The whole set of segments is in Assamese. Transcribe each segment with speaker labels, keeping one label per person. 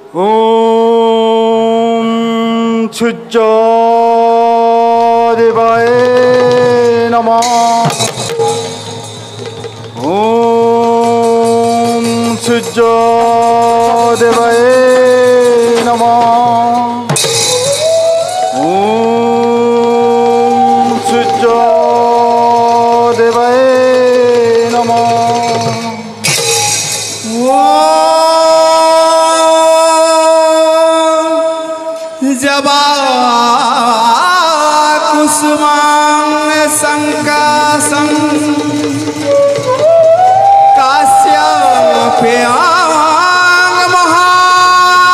Speaker 1: ॐ सूर्यदेवाय नमः। ॐ सूर्यदेवाय नमः। ॐ सूर्यदेवाय नमः।
Speaker 2: जबा कुसुमांग संकासं काश्यपेयां महादोतिं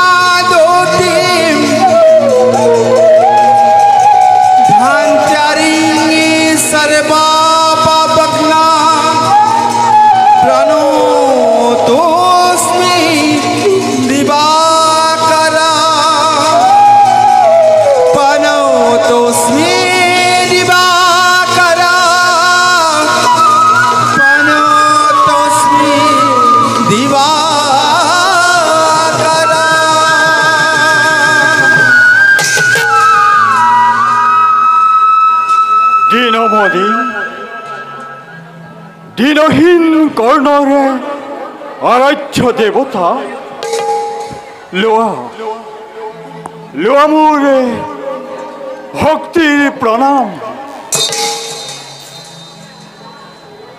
Speaker 2: ध्यानचारिणी सर्वा पापग्ना प्रणतोऽस्मि दिवाकरा। प्रणतोऽस्मि दिवाकरा। प्रणतोऽस्मि दिवाकरा।
Speaker 1: দীনমণি দীনহীন কর্ণরে আরাধ্য দেবতা লোৱা লোৱা মোৰে ভক্তিৰ প্ৰণাম।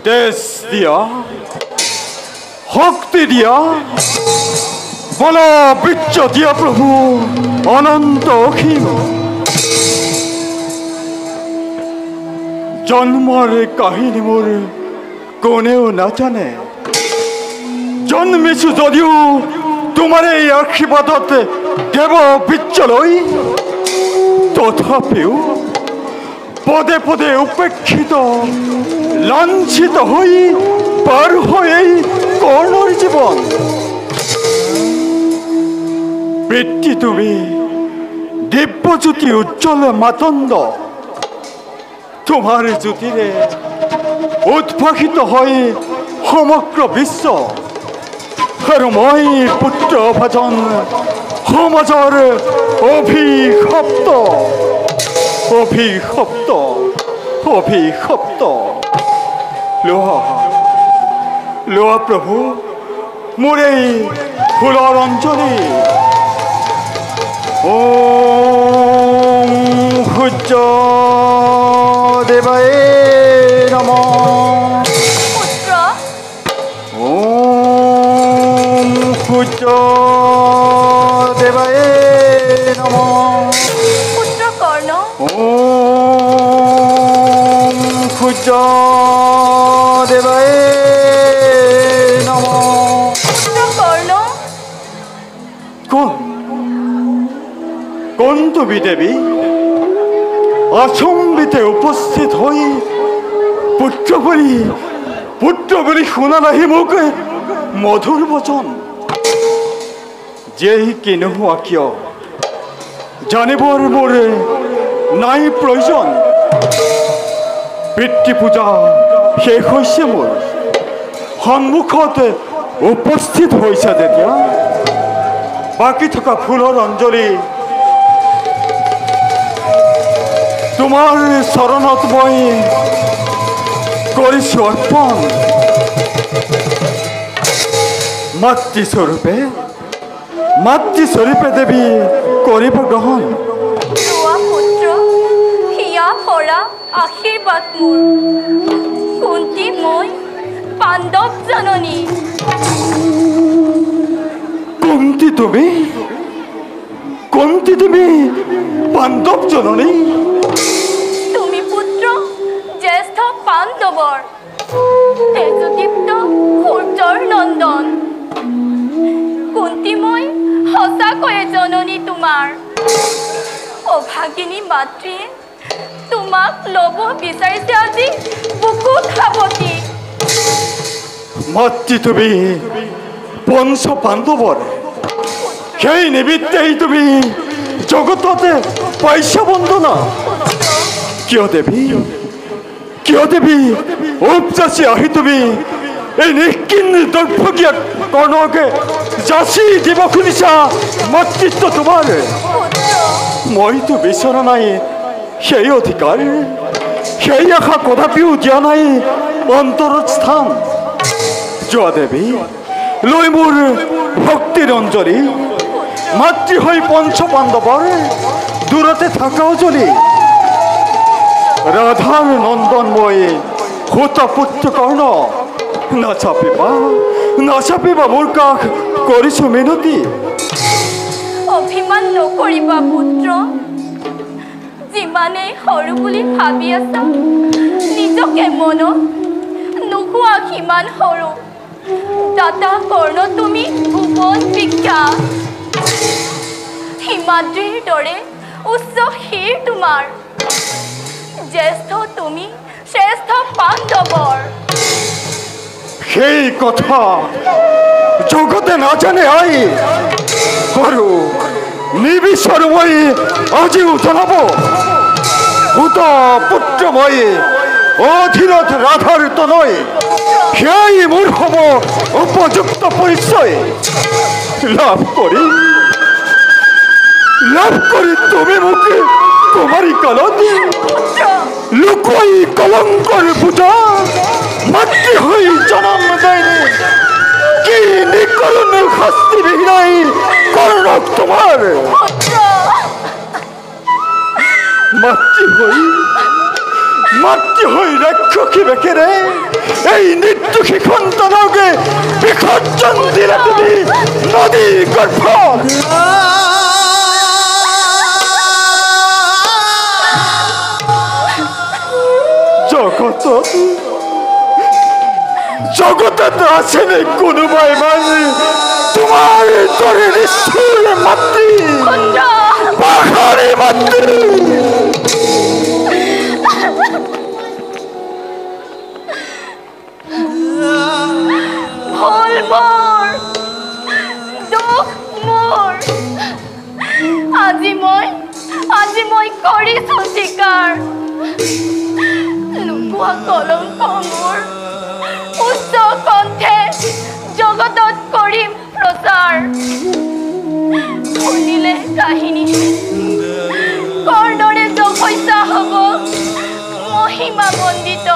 Speaker 1: তেজ দিয়া শক্তি দিয়া বল বীৰ্য দিয়া প্ৰভু অনন্ত অসীম। জন্মৰ কাহিনী মোৰ কোনেও নাজানে। জন্মিছো যদিও তোমাৰ এই আশীৰ্বাদত দেৱ বীৰ্যলৈ, তথাপিও পদে পদে উপেক্ষিত লাঞ্ছিত হৈ পাৰ হয় এই কৰ্ণৰ জীৱন। বৃত্তি তুমি দিব্যজ্যোতি উজ্জ্বল মাতণ্ড, তোমাৰ জ্যোতিৰে উদ্ভাসিত হয় সমগ্ৰ বিশ্ব। আৰু মই পুত্ৰ ভাজন সমাজৰ অভিশপ্ত অভিশপ্ত অভিশপ্ত। লোৱা লোৱা প্ৰভু মোৰ এই ফুলৰ অঞ্জলি। ॐ सूर्यदेवाय नमः। ॐ सूर्यदेवाय नमः। ॐ सूर्यदेवाय नमः। কোন তুমি দেবী? আচম্বিতে উপস্থিত হৈ পুত্ৰ বুলি শুনা নাহি মোক মধুৰ বচন। যেই কি নোহোৱা কিয় জানিবৰ মোৰ নাই প্ৰয়োজন। পিতৃ পূজা শেষ হৈছে মোৰ, সন্মুখত উপস্থিত হৈছে যেতিয়া বাকী থকা ফুলৰ অঞ্জলি তোমাৰ চৰণত মই কৰিছো অৰ্পণ। মাতৃস্বৰূপে দেৱী কৰিব গ্ৰহণ।
Speaker 3: পুত্ৰ হিয়া ভৰা আশীৰ্বাদ মোৰ, কুন্তি মই পাণ্ডৱ জননী।
Speaker 1: কুন্তি তুমি পাণ্ডৱ জননী?
Speaker 3: তুমি পুত্ৰ জ্যেষ্ঠ পাণ্ডৱৰ, তেজদীপ্ত সূৰ্যৰ নন্দন। কুন্তি মই সঁচাকৈয়ে জননী তোমাৰ। অভাগিনী মাতৃয়ে তোমাক ল'ব বিচাৰিছে আজি বুকুত সাৱটি।
Speaker 1: মাতৃ তুমি পঞ্চ পাণ্ডৱৰ, সেই নিমিত্তেই তুমি জগততে পাইছা বন্দনা। কিয় দেৱী উপজাচি আহি তুমি এই নিকিন দৈভকীয়া কৰ্ণকে যাচি দিব খুজিছা মাতৃত্ব তোমাৰ মইতো বিচৰা নাই সেই অধিকাৰ সেই আশা কদাপিও দিয়া নাই অন্তৰত স্থান যোৱা দেৱী লৈ মোৰ ভক্তিৰ অঞ্জলি মাতৃ হৈ পঞ্চ পাণ্ডৱৰ দূৰতে থাকাও জ্বলি ৰাধাৰ নন্দন মই সুত পুত্ৰ কৰ্ণ নাচাপিবা মোৰ কাষ কৰিছো মিনতি
Speaker 3: অভিমান নকৰিবা পুত্ৰ যিমানেই সৰু বুলি ভাবি আছা নিজকে মনত নোহোৱা সিমান সৰু দাতা কৰ্ণ তুমি ভুৱন বিখ্যাত হিমাদ্ৰীৰ দৰে উচ্চ শিৰ তোমাৰ জ্যেষ্ঠ তুমি শ্ৰেষ্ঠ পাণ্ডৱৰ
Speaker 1: সেই কথা জগতে নাজানে আই আৰু নিবিচাৰো মই আজিও জনাব সুত পুত্ৰ মই অধীনত ৰাধাৰ তনয় সেয়াই মোৰ হ'ব উপযুক্ত পৰিচয় লাভ কৰি তুমি মোক তোমাৰি কালত লুকুৱাই কলংকৰ পূজা মাতৃ হৈ জনম দেয়নি কি নিকলন শাস্তি বিহীনাই কৰ্ণক তোমাৰ মাতৃ হৈ ৰাক্ষসী বেকেৰে এই নিৰ্দোষী সন্তানকে বিসৰ্জন দিলা তুমি নদীৰ গৰ্ভত জগতত আছেনে কোনোবাই মানে তোমাৰ দৰে নিষ্ঠুৰ মাতৃ পাহাৰী মাতৃ
Speaker 3: ভুল মোৰ দুখ মোৰ আজি মই কৰিছো স্বীকাৰ লুকুৱা কলংক মোৰ উচ্চ কণ্ঠে জগতত কৰিম প্ৰচাৰ শুনিলে কাহিনী কৰ্ণৰে যশস্যা হ'ব মহিমা মণ্ডিত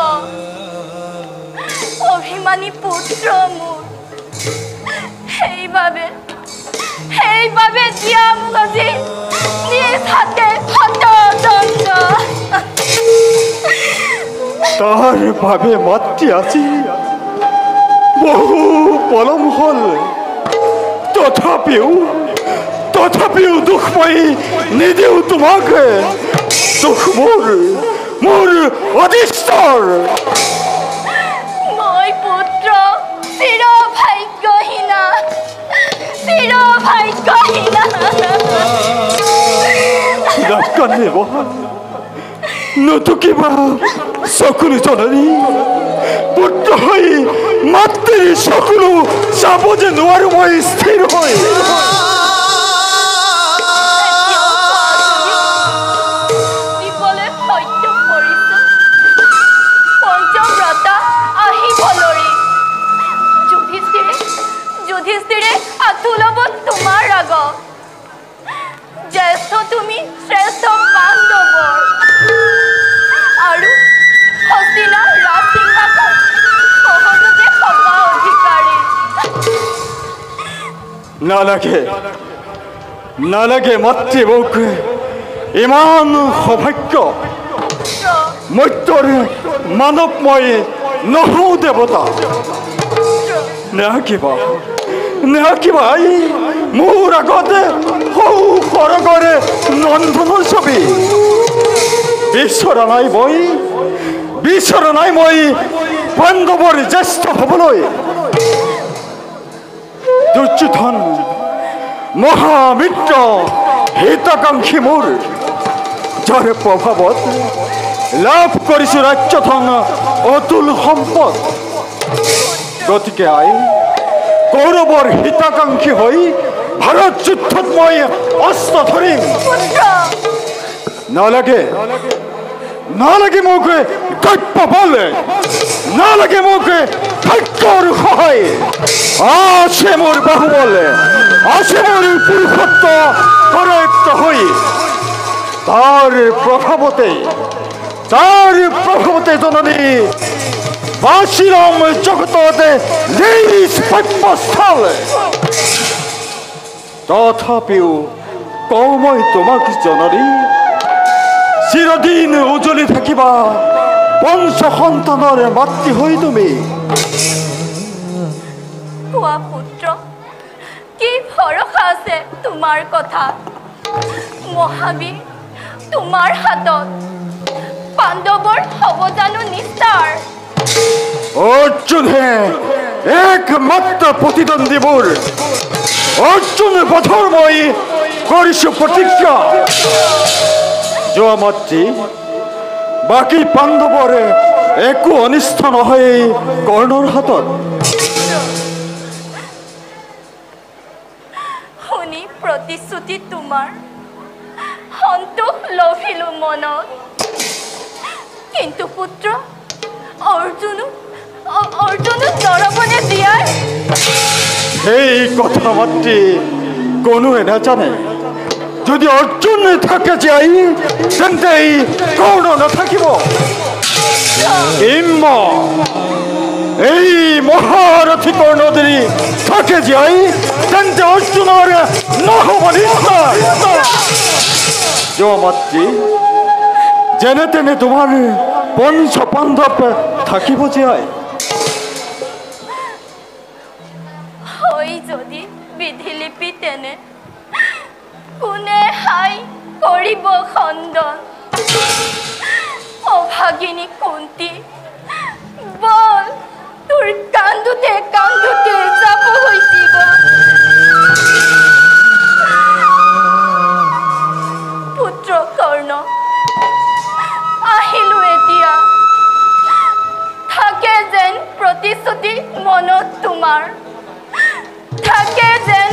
Speaker 3: অভিমানী পুত্ৰ মোৰ সেইবাবে দিয়া মোক আজি নিজ হাতে হতদণ্ড
Speaker 1: তাৰ বাবে মাতৃ আজি বহু পলম হল তথাপিও দুখ মই নিদিও তোমাক দুখ মোৰ অধিষ্ঠৰ
Speaker 3: মই পুত্ৰ চিৰ ভাগ্যহীনা
Speaker 1: নাকান্দিব নতুকিবা চকুলো জননী পুত্ৰ হৈ মাতৃৰ চকুলো চাব যে নোৱাৰো মই স্থিৰ হৈ
Speaker 3: যুধিষ্ঠিৰে আঁঠু ল'ব তোমাৰ আগত জ্যেষ্ঠ তুমি শ্ৰেষ্ঠ পাণ্ডৱৰ আৰু হস্তিনাৰ ৰাজসিংহাসন সহজতে থকা অধিকাৰী
Speaker 1: নালাগে মাতৃ মোক ইমান সৌভাগ্য মৰ্ত্যৰ মানৱ মই নহওঁ দেৱতা নেহাকিবা মোৰ আগতে সৌ সৰগৰে নন্দনৰ ছবি বিচৰা নাই মই পাণ্ডৱৰ জ্যেষ্ঠ হ'বলৈ দুৰ্যোধন মহামিত্ৰ হিতাকাংক্ষী মোৰ যাৰ প্ৰভাৱত লাভ কৰিছো ৰাজ্যধন অতুল সম্পদ গতিকে কৌৰৱৰ হিতাকাংক্ষী হৈ ভাৰত যুদ্ধত মই অস্ত্ৰ ধৰিম নালাগে মোক দৈপ্য বলে, নালাগে মোক ভাগ্যৰ সহায়। আছে মোৰ বাহুবলে, আছে মোৰ পুৰুষত্ব কৰায়ত্ত হৈ। তাৰ প্ৰভাৱতে জননী বাচিৰম জগততে নিজ পদ্মস্থল। তথাপিও কওঁ মই তোমাক জননী, চিৰদিন উজ্বলি থাকিবা পঞ্চ সন্তানৰ মাতৃ হৈ তুমি।
Speaker 3: কোৱা পুত্ৰ, কি ভৰসা আছে তোমাৰ কথা? মহাবীৰ তোমাৰ হাতত, পাণ্ডৱৰ হ'ব জানো নিস্তাৰ?
Speaker 1: অৰ্জুনে একমাত্ৰ প্ৰতিদ্বন্দ্বী মোৰ। অৰ্জুন বধৰ মই কৰিছো প্ৰতিজ্ঞা। যোৱা মাতৃ, বাকী পাণ্ডৱৰে একো অনিষ্ট নহয় কৰ্ণৰ হাতত।
Speaker 3: শুনি প্ৰতিশ্ৰুতি তোমাৰ সন্তোষ লভিলো মনত। কিন্তু পুত্ৰ, অৰ্জুনো নৰবনে জীয়াই?
Speaker 1: সেই কথা মাতৃ কোনোৱে নাজানে। যদি অৰ্জুন থাকে জীয়াই, তেন্তে কৰ্ণ নাথাকিব। এই মহাৰথী কৰ্ণ যদি থাকে জীয়াই, তেন্তে অৰ্জুনৰ নহ'ব নিশ্চয়। যোৱা মাতৃ, যেনে তেনে তোমাৰ পঞ্চ পাণ্ডৱ থাকিব জীয়াই।
Speaker 3: হৈ যদি বিধিলিপি তেনে কোনে হাই কৰিব খণ্ডন? অভাগিনী কুন্তি, বল তোৰ কান্দোতে যাব হৈছিব। পুত্ৰ কৰ্ণ, আহিলো এতিয়া। থাকে যেন প্ৰতিশ্ৰুতি মনত তোমাৰ, থাকে যেন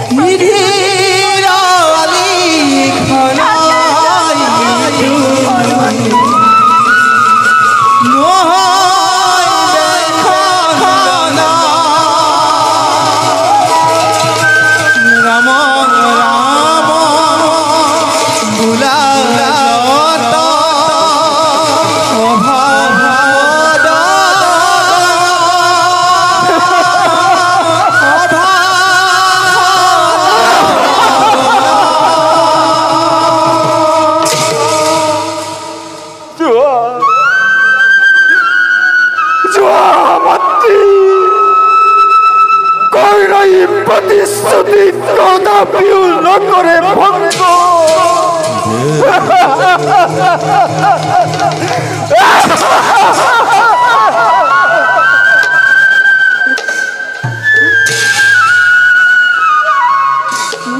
Speaker 1: প্ৰতিশ্ৰুতি কদাপিও নকৰে ভংগ।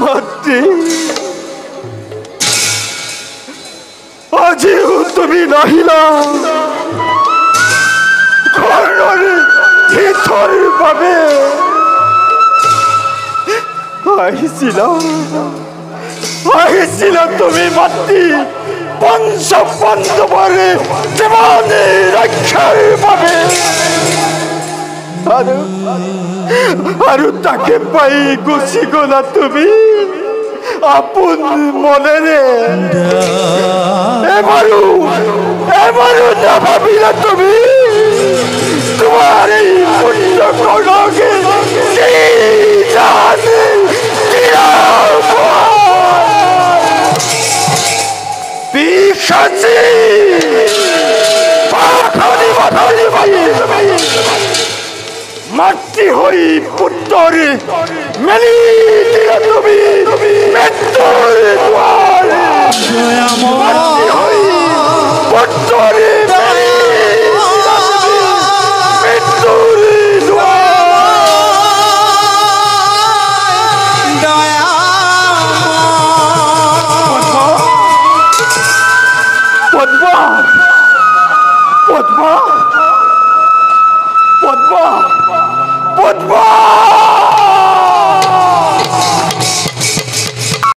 Speaker 1: মাতৃ, আজিও তুমি নাহিলা কৰ্ণৰ হিতৰ বাবে। আহিছিলা তুমি মাতৃ পঞ্চ পাণ্ডৱৰে জীৱন ৰক্ষাৰ বাবে। আৰু তাকে পাই গুচি গলা তুমি আপোন মনেৰে। এবাৰো নাভাবিলা তুমি তোমাৰ এই পুত্ৰ কৰ্ণকে কি জানে পিশাচী মাতৃ হৈ পুত্ৰৰ মেলি দিলা তুমি মৃত্যুৰ দুৱাৰ। মাতৃ হৈ পুত্ৰৰ মেলি দিলা তুমি মৃত্যুৰ দুৱাৰ। পদ্মা